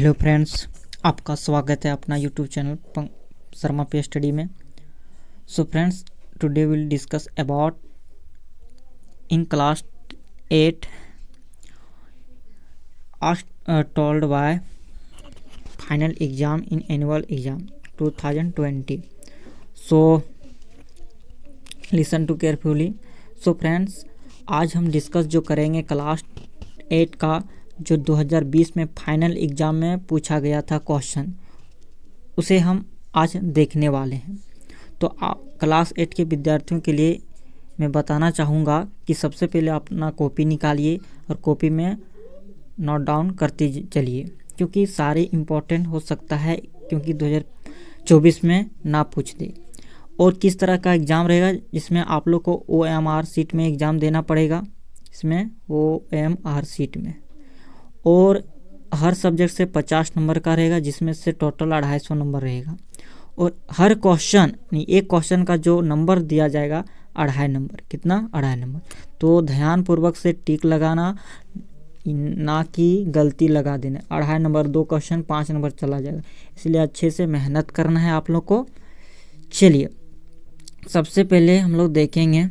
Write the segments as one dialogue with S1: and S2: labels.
S1: Hello friends, आपका स्वागत है अपना यूट्यूब चैनल शर्मा पे स्टडी में। So friends, today will discuss about in class 8 told by final exam in annual exam 2020। So listen to carefully. So friends, आज हम discuss जो करेंगे क्लास 8 का जो 2020 में फाइनल एग्ज़ाम में पूछा गया था क्वेश्चन, उसे हम आज देखने वाले हैं। तो क्लास 8 के विद्यार्थियों के लिए मैं बताना चाहूँगा कि सबसे पहले अपना कॉपी निकालिए और कॉपी में नोट डाउन करते चलिए, क्योंकि सारे इम्पोर्टेंट हो सकता है, क्योंकि 2024 में ना पूछ दे। और किस तरह का एग्ज़ाम रहेगा, जिसमें आप लोग को OMR सीट में एग्ज़ाम देना पड़ेगा, इसमें OMR सीट में, और हर सब्जेक्ट से 50 नंबर का रहेगा, जिसमें से टोटल 250 नंबर रहेगा। और हर क्वेश्चन एक क्वेश्चन का जो नंबर दिया जाएगा 2.5 नंबर। कितना? 2.5 नंबर। तो ध्यानपूर्वक से टिक लगाना, ना कि गलती लगा देना। 2.5 नंबर 2 क्वेश्चन 5 नंबर चला जाएगा, इसलिए अच्छे से मेहनत करना है आप लोग को। चलिए, सबसे पहले हम लोग देखेंगे,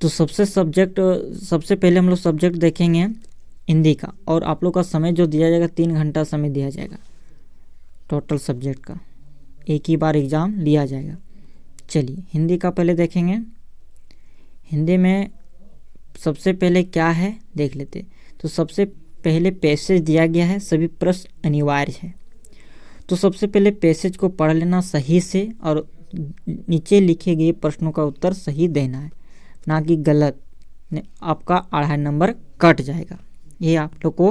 S1: तो सबसे पहले हम लोग सब्जेक्ट देखेंगे हिंदी का। और आप लोग का समय जो दिया जाएगा 3 घंटा समय दिया जाएगा टोटल सब्जेक्ट का, एक ही बार एग्ज़ाम लिया जाएगा। चलिए, हिंदी का पहले देखेंगे। हिंदी में सबसे पहले क्या है देख लेते। तो सबसे पहले पैसेज दिया गया है, सभी प्रश्न अनिवार्य है। तो सबसे पहले पैसेज को पढ़ लेना सही से, और नीचे लिखे गए प्रश्नों का उत्तर सही देना है, ना कि गलत। आपका 2.5 नंबर कट जाएगा, ये आप लोग को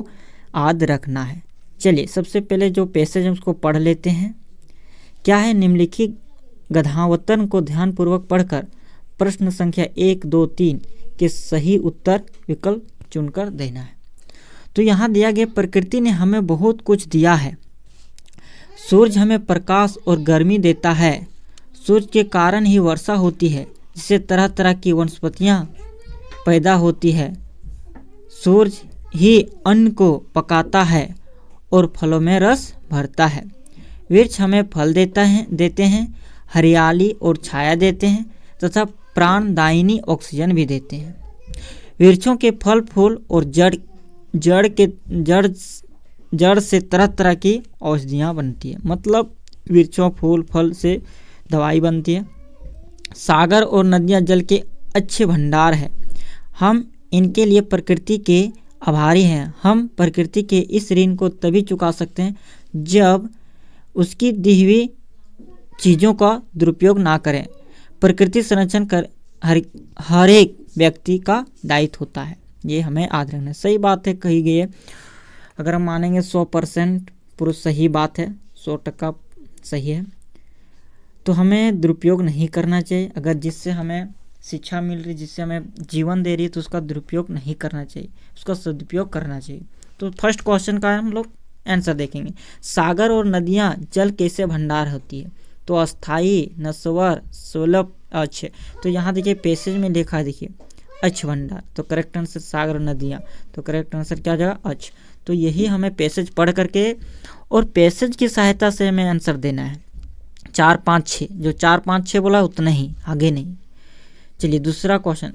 S1: याद रखना है। चलिए, सबसे पहले जो पैसेज है उसको पढ़ लेते हैं। क्या है? निम्नलिखित गद्यावतरण को ध्यानपूर्वक पढ़कर प्रश्न संख्या 1, 2, 3 के सही उत्तर विकल्प चुनकर देना है। तो यहाँ दिया गया, प्रकृति ने हमें बहुत कुछ दिया है। सूरज हमें प्रकाश और गर्मी देता है। सूरज के कारण ही वर्षा होती है, जिससे तरह तरह की वनस्पतियाँ पैदा होती है। सूरज ही अन्न को पकाता है और फलों में रस भरता है। वृक्ष हमें फल देते हैं, हरियाली और छाया देते हैं, तथा प्राणदायिनी ऑक्सीजन भी देते हैं। वृक्षों के फल फूल और जड़ से तरह तरह की औषधियाँ बनती है। मतलब वृक्षों फूल फल से दवाई बनती है। सागर और नदियाँ जल के अच्छे भंडार है। हम इनके लिए प्रकृति के आभारी हैं। हम प्रकृति के इस ऋण को तभी चुका सकते हैं जब उसकी दी हुई चीज़ों का दुरुपयोग ना करें। प्रकृति संरक्षण कर हर एक व्यक्ति का दायित्व होता है, ये हमें याद रखना है। सही बात है, कही गई है। अगर हम मानेंगे 100% पुरुष सही बात है, 100% सही है, तो हमें दुरुपयोग नहीं करना चाहिए। अगर जिससे हमें शिक्षा मिल रही, जिससे हमें जीवन दे रही है, तो उसका दुरुपयोग नहीं करना चाहिए, उसका सदुपयोग करना चाहिए। तो फर्स्ट क्वेश्चन का हम लोग आंसर देखेंगे। सागर और नदियाँ जल कैसे भंडार होती है? तो अस्थाई, नश्वर, सुलभ, अच्छे। तो यहाँ देखिए पैसेज में लिखा है, देखिए अच्छ भंडार। तो करेक्ट आंसर सागर और नदियाँ। तो करेक्ट आंसर क्या जाएगा? अच्छ। तो यही हमें पैसेज पढ़ करके और पैसेज की सहायता से हमें आंसर देना है। 4, 5, 6, जो 4, 5, 6 बोला उतना ही, आगे नहीं। चलिए, दूसरा क्वेश्चन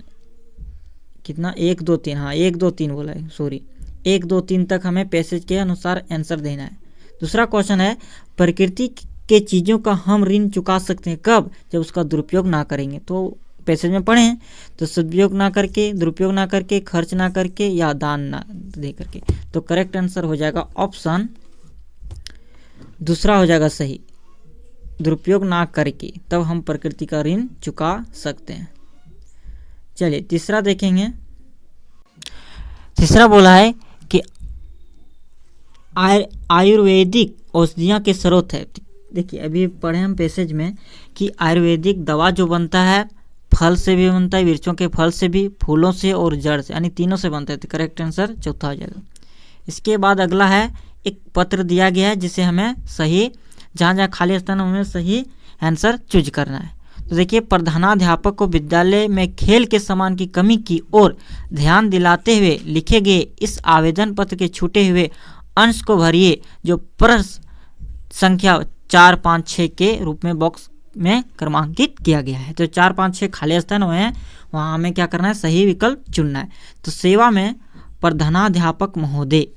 S1: कितना? 1, 2, 3। हाँ, 1, 2, 3 बोला है, सॉरी। 1, 2, 3 तक हमें पैसेज के अनुसार आंसर देना है। दूसरा क्वेश्चन है, प्रकृति के चीज़ों का हम ऋण चुका सकते हैं कब? जब उसका दुरुपयोग ना करेंगे। तो पैसेज में पढ़े हैं, तो सदुपयोग ना करके, दुरुपयोग ना करके, खर्च ना करके, या दान ना दे करके। तो करेक्ट आंसर हो जाएगा ऑप्शन दूसरा हो जाएगा सही, दुरुपयोग ना करके, तब हम प्रकृति का ऋण चुका सकते हैं। चलिए, तीसरा देखेंगे। तीसरा बोला है कि आयुर्वेदिक औषधियाँ के स्रोत है। देखिए, अभी पढ़े हम पैसेज में कि आयुर्वेदिक दवा जो बनता है, फल से भी बनता है, वृक्षों के फल से भी, फूलों से और जड़ से, यानी तीनों से बनता है। तो करेक्ट आंसर चौथा हो जाएगा। इसके बाद अगला है, एक पत्र दिया गया है, जिसे हमें सही, जहाँ जहाँ खाली स्थान हमें सही आंसर चूज करना है। तो देखिए, प्रधानाध्यापक को विद्यालय में खेल के सामान की कमी की ओर ध्यान दिलाते हुए लिखे गए इस आवेदन पत्र के छूटे हुए अंश को भरिए जो प्रश्न संख्या 4, 5, 6 के रूप में बॉक्स में क्रमांकित किया गया है। तो 4, 5, 6 खाली स्थान हुए हैं, वहाँ हमें क्या करना है, सही विकल्प चुनना है। तो सेवा में प्रधानाध्यापक महोदय,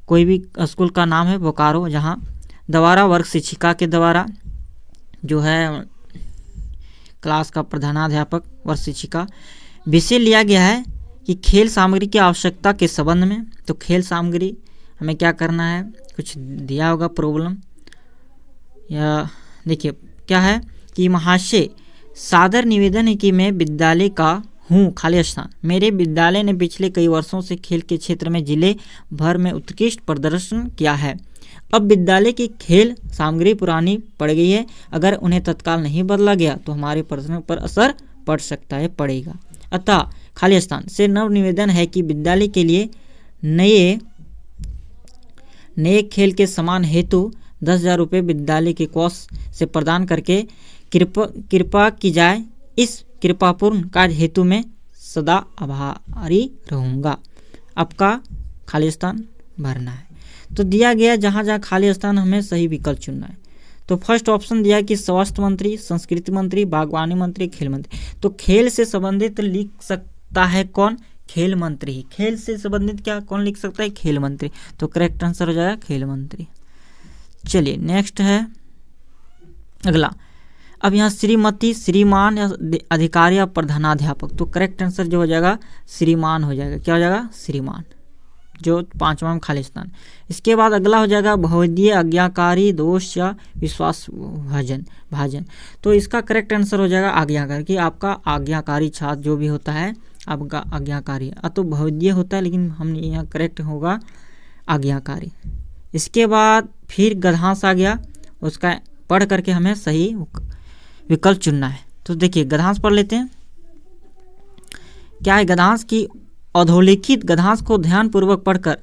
S1: कोई भी स्कूल का नाम है बोकारो, जहाँ द्वारा वर्ग शिक्षिका के द्वारा जो है क्लास का प्रधानाध्यापक वर्ग शिक्षिका। विषय लिया गया है कि खेल सामग्री की आवश्यकता के संबंध में। तो खेल सामग्री हमें क्या करना है, कुछ दिया होगा प्रॉब्लम, या देखिए क्या है कि महाशय सादर निवेदन है कि मैं विद्यालय का हूँ खाली स्थान। मेरे विद्यालय ने पिछले कई वर्षों से खेल के क्षेत्र में जिले भर में उत्कृष्ट प्रदर्शन किया है। अब विद्यालय की खेल सामग्री पुरानी पड़ गई है, अगर उन्हें तत्काल नहीं बदला गया तो हमारे प्रदर्शन पर असर पड़ सकता है, पड़ेगा। अतः खाली स्थान से नव निवेदन है कि विद्यालय के लिए नए खेल के समान हेतु 10,000 रुपये विद्यालय के कोष से प्रदान करके कृपा की जाए। इस कृपापूर्ण कार्य हेतु में सदा आभारी रहूँगा। आपका खाली स्थान भरना है। तो दिया गया जहाँ जहाँ खाली स्थान हमें सही विकल्प चुनना है। तो फर्स्ट ऑप्शन दिया कि स्वास्थ्य मंत्री, संस्कृति मंत्री, बागवानी मंत्री, खेल मंत्री। तो खेल से संबंधित लिख सकता है कौन, खेल मंत्री। खेल से संबंधित क्या कौन लिख सकता है, खेल मंत्री। तो करेक्ट आंसर हो जाएगा खेल मंत्री। चलिए नेक्स्ट है अगला। अब यहाँ श्रीमती, श्रीमान या अधिकारी या प्रधानाध्यापक। तो करेक्ट आंसर जो हो जाएगा श्रीमान हो जाएगा। क्या हो जाएगा, श्रीमान, जो 5वां में खाली स्थान। इसके बाद अगला हो जाएगा बहुविधीय, आज्ञाकारी, दोष या विश्वास भाजन। तो इसका करेक्ट आंसर हो जाएगा आज्ञाकारी, कि आपका आज्ञाकारी छात्र जो भी होता है आपका आज्ञाकारी। तो बहुविधीय होता है, लेकिन हम यहाँ करेक्ट होगा आज्ञाकारी। इसके बाद फिर गधांश आ गया, उसका पढ़ करके हमें सही विकल्प चुनना है। तो देखिए गधांश पढ़ लेते हैं। क्या है गधांश की अधोलिखित गधांश को ध्यानपूर्वक पढ़कर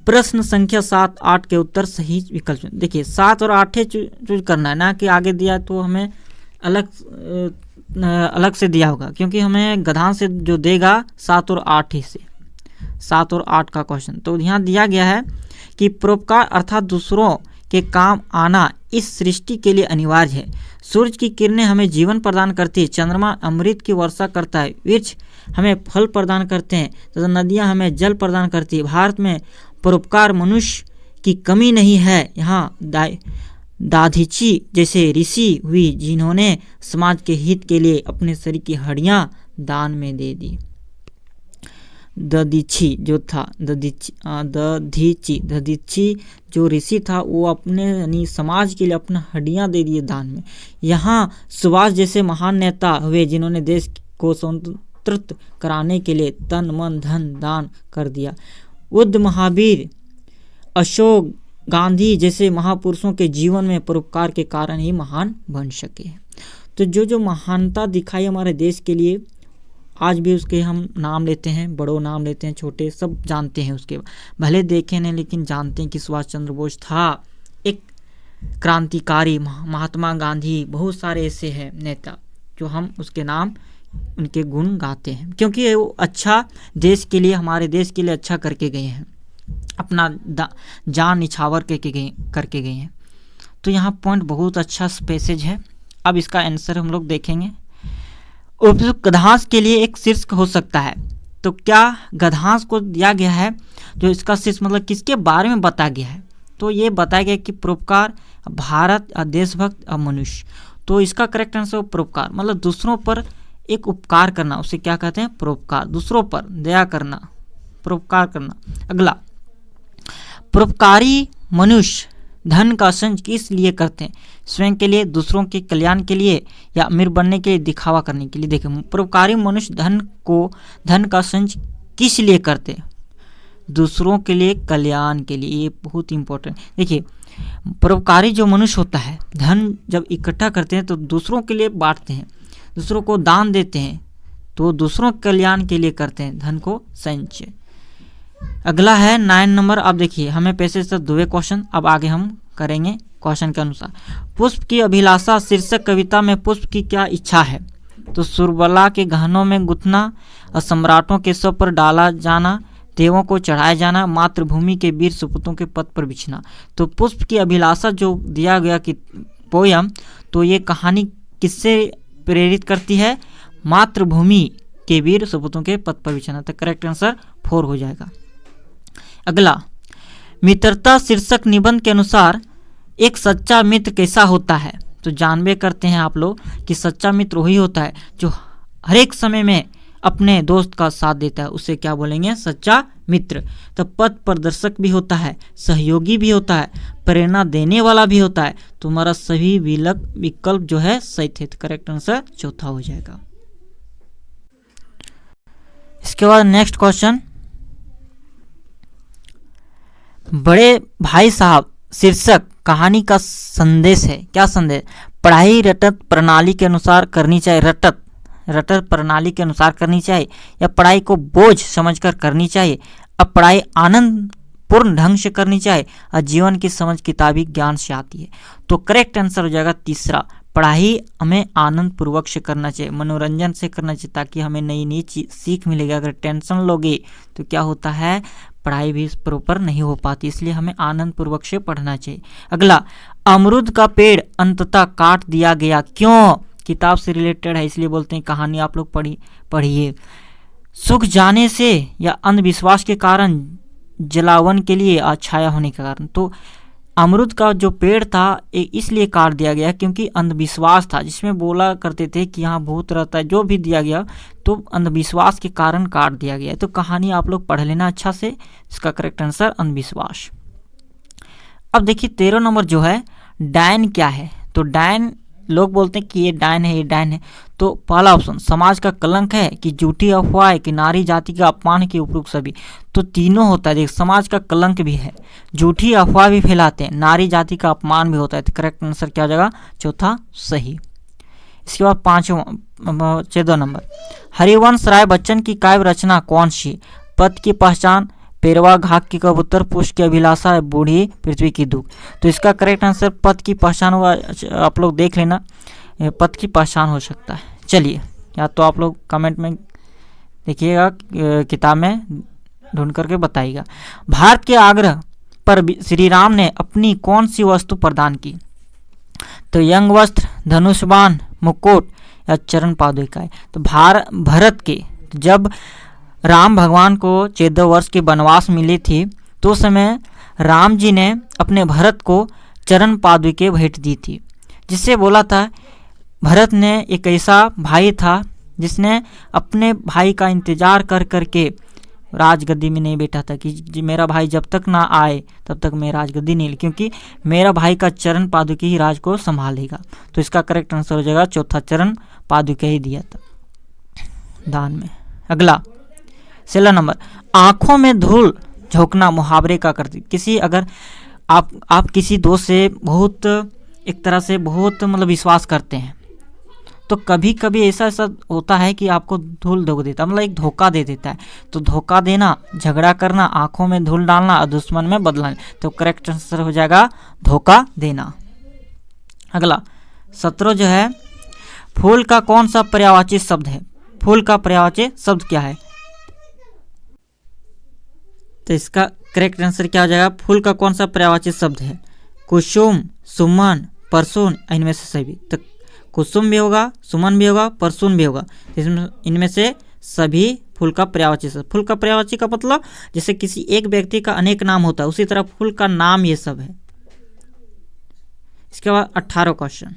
S1: प्रश्न संख्या 7, 8 के उत्तर सही विकल्प चुन। देखिए 7 और 8 चूज करना है, ना कि आगे दिया तो हमें अलग से दिया होगा, क्योंकि हमें गधांश से जो देगा 7 और 8 ही से, 7 और 8 का क्वेश्चन। तो यहाँ दिया गया है कि परोपकार अर्थात दूसरों के काम आना इस सृष्टि के लिए अनिवार्य है। सूरज की किरणें हमें जीवन प्रदान करती है, चंद्रमा अमृत की वर्षा करता है, वृक्ष हमें फल प्रदान करते हैं तथा नदियां हमें जल प्रदान करती है। भारत में परोपकार मनुष्य की कमी नहीं है। यहाँ दाधीची जैसे ऋषि हुई जिन्होंने समाज के हित के लिए अपने शरीर की हड्डियां दान में दे दी। दधीची जो था दधीची जो ऋषि था वो अपने यानी समाज के लिए अपना हड्डियां दे दिए दान में। यहाँ सुभाष जैसे महान नेता हुए जिन्होंने देश को स्वतंत्र कराने के लिए तन मन धन दान कर दिया। बुद्ध, महावीर, अशोक, गांधी जैसे महापुरुषों के जीवन में परोपकार के कारण ही महान बन सके। तो जो महानता दिखाई हमारे देश के लिए, आज भी उसके हम नाम लेते हैं, बड़ों नाम लेते हैं, छोटे सब जानते हैं उसके, भले देखे नहीं लेकिन जानते हैं कि सुभाष चंद्र बोस था एक क्रांतिकारी, महात्मा गांधी, बहुत सारे ऐसे हैं नेता जो हम उसके नाम उनके गुण गाते हैं, क्योंकि वो अच्छा देश के लिए, हमारे देश के लिए अच्छा करके गए हैं, अपना जान निछावर करके गए हैं। तो यहाँ पॉइंट बहुत अच्छा पैसेज है। अब इसका आंसर हम लोग देखेंगे। उपयुक्त गधांश के लिए एक शीर्षक हो सकता है। तो क्या गधांश को दिया गया है जो इसका शीर्षक मतलब किसके बारे में बताया गया है, तो ये बताया गया कि परोपकार, भारत, देशभक्त, मनुष्य। तो इसका करेक्ट आंसर परोपकार, मतलब दूसरों पर एक उपकार करना, उसे क्या कहते हैं, परोपकार। दूसरों पर दया करना, परोपकार करना। अगला, परोपकारी मनुष्य धन का संचय किस लिए करते हैं, स्वयं के लिए, दूसरों के कल्याण के लिए या अमीर बनने के लिए, दिखावा करने के लिए। देखिए परोपकारी मनुष्य धन का संचय किस लिए करते हैं, दूसरों के लिए, कल्याण के लिए। ये बहुत इंपॉर्टेंट। देखिए परोपकारी जो मनुष्य होता है, धन जब इकट्ठा करते हैं तो दूसरों के लिए बांटते हैं, दूसरों को दान देते हैं, तो दूसरों के कल्याण के लिए करते हैं धन को संचय। अगला है 9 नंबर। अब देखिए हमें पैसे से 2 क्वेश्चन अब आगे हम करेंगे क्वेश्चन के अनुसार। पुष्प की अभिलाषा शीर्षक कविता में पुष्प की क्या इच्छा है, तो सुरबला के गहनों में गुथना, सम्राटों के शव पर डाला जाना, देवों को चढ़ाया जाना, मातृभूमि के वीर सपूतों के पद पर बिछना। तो पुष्प की अभिलाषा जो दिया गया कि पोयम, तो ये कहानी किससे प्रेरित करती है? मातृभूमि के वीर सपूतों के पद पर बिछना। तो करेक्ट आंसर 4 हो जाएगा। अगला, मित्रता शीर्षक निबंध के अनुसार एक सच्चा मित्र कैसा होता है? तो जानबे करते हैं आप लोग कि सच्चा मित्र वही होता है जो हर एक समय में अपने दोस्त का साथ देता है, उसे क्या बोलेंगे? सच्चा मित्र। तो पथ प्रदर्शक भी होता है, सहयोगी भी होता है, प्रेरणा देने वाला भी होता है। तुम्हारा सभी विकल्प जो है सही थे। तो करेक्ट आंसर चौथा हो जाएगा। इसके बाद नेक्स्ट क्वेश्चन, बड़े भाई साहब शीर्षक कहानी का संदेश है। क्या संदेश? पढ़ाई रटत प्रणाली के अनुसार करनी चाहिए, रटत प्रणाली के अनुसार करनी चाहिए, या पढ़ाई को बोझ समझकर करनी चाहिए, अब पढ़ाई आनंद पूर्ण ढंग से करनी चाहिए, और जीवन की समझ किताबी ज्ञान से आती है। तो करेक्ट आंसर हो जाएगा तीसरा, पढ़ाई हमें आनंद पूर्वक से करना चाहिए, मनोरंजन से करना चाहिए, ताकि हमें नई नई चीज सीख मिलेगी। अगर टेंशन लोगे तो क्या होता है? पढ़ाई भी प्रॉपर नहीं हो पाती, इसलिए हमें आनंद पूर्वक से पढ़ना चाहिए। अगला, अमरूद का पेड़ अंततः काट दिया गया, क्यों? किताब से रिलेटेड है, इसलिए बोलते हैं कहानी आप लोग पढ़िए। सूख जाने से या अंधविश्वास के कारण, जलावन के लिए, छाया होने के कारण। तो अमरूद का जो पेड़ था इसलिए काट दिया गया क्योंकि अंधविश्वास था, जिसमें बोला करते थे कि यहाँ भूत रहता है, जो भी दिया गया, तो अंधविश्वास के कारण काट दिया गया। तो कहानी आप लोग पढ़ लेना अच्छा से। इसका करेक्ट आंसर अंधविश्वास। अब देखिए 13 नंबर जो है, डायन क्या है? तो डायन, लोग बोलते हैं कि ये डायन है, ये डायन है। तो पहला ऑप्शन, समाज का कलंक है, कि झूठी अफवाह है, कि नारी जाति का अपमान, की उपरोक्त सभी। तो तीनों होता है। देख, समाज का कलंक भी है, झूठी अफवाह भी फैलाते हैं, नारी जाति का अपमान भी होता है। तो करेक्ट आंसर क्या हो जाएगा? चौथा सही। इसके बाद 14 नंबर, हरिवंश राय बच्चन की काव्य रचना कौन सी? पद की पहचान, पेरवा घाक की कबूतर, पुष्प की अभिलाषा, बूढ़ी पृथ्वी की दुख। तो इसका करेक्ट आंसर पद की पहचान हुआ। आप लोग देख लेना, पद की पहचान हो सकता है। चलिए, या तो आप लोग कमेंट में देखिएगा, किताब में ढूंढ करके बताइएगा। भारत के आग्रह पर श्री राम ने अपनी कौन सी वस्तु प्रदान की? तो यंग वस्त्र, धनुष बाण, मुकुट, या चरण पादुकाएं। तो भरत के, जब राम भगवान को 14 वर्ष के वनवास मिली थी, तो समय राम जी ने अपने भरत को चरण पादुके भेंट दी थी, जिससे बोला था, भरत ने एक ऐसा भाई था जिसने अपने भाई का इंतजार कर करके राजगद्दी में नहीं बैठा था कि मेरा भाई जब तक ना आए तब तक मैं राजगद्दी नहीं ली, क्योंकि मेरा भाई का चरण पादुके ही राज को संभालेगा। तो इसका करेक्ट आंसर हो जाएगा चौथा, चरण पादुके ही दिया था दान में। अगला 16 नंबर, आंखों में धूल झोंकना मुहावरे का करती। किसी, अगर आप किसी दोस्त से बहुत, एक तरह से बहुत मतलब विश्वास करते हैं, तो कभी कभी ऐसा होता है कि आपको धूल धोख देता, मतलब एक धोखा दे देता है। तो धोखा देना, झगड़ा करना, आंखों में धूल डालना और दुश्मन में बदलना। तो करेक्ट आंसर हो जाएगा धोखा देना। अगला 17 जो है, फूल का कौन सा पर्यायवाची शब्द है? फूल का पर्यायवाची शब्द क्या है? तो इसका करेक्ट आंसर क्या हो जाएगा? फूल का कौन सा पर्यायवाची शब्द है? कुसुम, सुमन, परसुन, इनमें से सभी। तो कुसुम भी होगा, सुमन भी होगा, परसुन भी होगा। इनमें से सभी फूल का पर्यायवाची शब्द। फूल का पर्यायवाची का मतलब जैसे किसी एक व्यक्ति का अनेक नाम होता है, उसी तरह फूल का नाम ये सब है। इसके बाद 18 क्वेश्चन,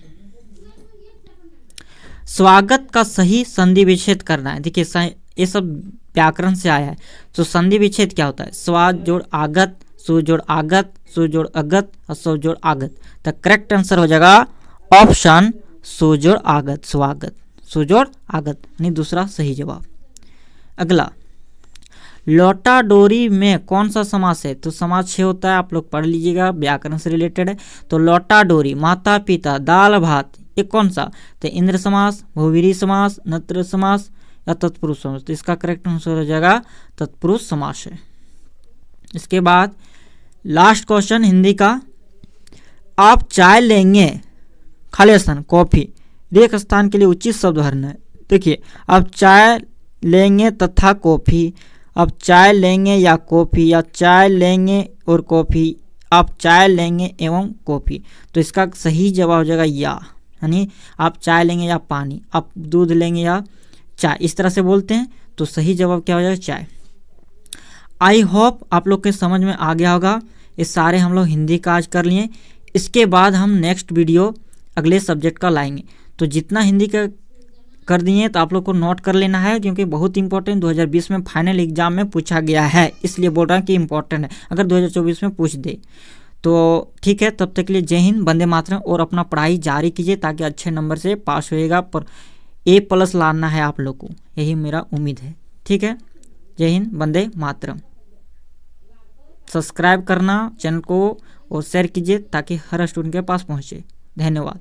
S1: स्वागत का सही संधि विच्छेद करना है। देखिए ये सब व्याकरण से आया है। तो संधि विच्छेद क्या होता है? स्वा जोड़ आगत, सु जोड़ आगत, सु जोड़ अगत और सौ जोड़ आगत। तो करेक्ट आंसर हो जाएगा ऑप्शन सु जोड़ आगत, स्वागत, सु जोड़ आगत, यानी दूसरा सही जवाब। अगला, लौटा डोरी में कौन सा समास है? तो समास 6 होता है, आप लोग पढ़ लीजिएगा, व्याकरण से रिलेटेड है। तो लौटा डोरी, माता पिता, दाल भात, ये कौन सा? तो इंद्र समास, भूविरी समास, नत्र समास या तत्पुरुष समास। तो इसका करेक्ट आंसर हो जाएगा तत्पुरुष समास है। इसके बाद लास्ट क्वेश्चन हिंदी का, आप चाय लेंगे, खाली स्थान कॉफी, रेख स्थान के लिए उचित शब्द भरना है। देखिए, आप चाय लेंगे तथा कॉफी, अब चाय लेंगे या कॉफ़ी, या चाय लेंगे और कॉफ़ी, आप चाय लेंगे एवं कॉफ़ी। तो इसका सही जवाब हो जाएगा यानी आप चाय लेंगे या पानी, आप दूध लेंगे या चाय, इस तरह से बोलते हैं। तो सही जवाब क्या हो जाएगा? चाय। आई होप आप लोग के समझ में आ गया होगा। ये सारे हम लोग हिंदी का आज कर लिए। इसके बाद हम नेक्स्ट वीडियो अगले सब्जेक्ट का लाएंगे। तो जितना हिंदी का कर दिए तो आप लोग को नोट कर लेना है, क्योंकि बहुत इंपॉर्टेंट 2020 में फाइनल एग्जाम में पूछा गया है, इसलिए बोल रहा हूँ कि इंपॉर्टेंट है। अगर 2024 में पूछ दे तो ठीक है। तब तक के लिए जय हिंद, वंदे मातरम, और अपना पढ़ाई जारी कीजिए ताकि अच्छे नंबर से पास होएगा। पर A+ लाना है आप लोग को, यही मेरा उम्मीद है। ठीक है, जय हिंद, वंदे मातरम। सब्सक्राइब करना चैनल को और शेयर कीजिए ताकि हर स्टूडेंट के पास पहुँचे। धन्यवाद।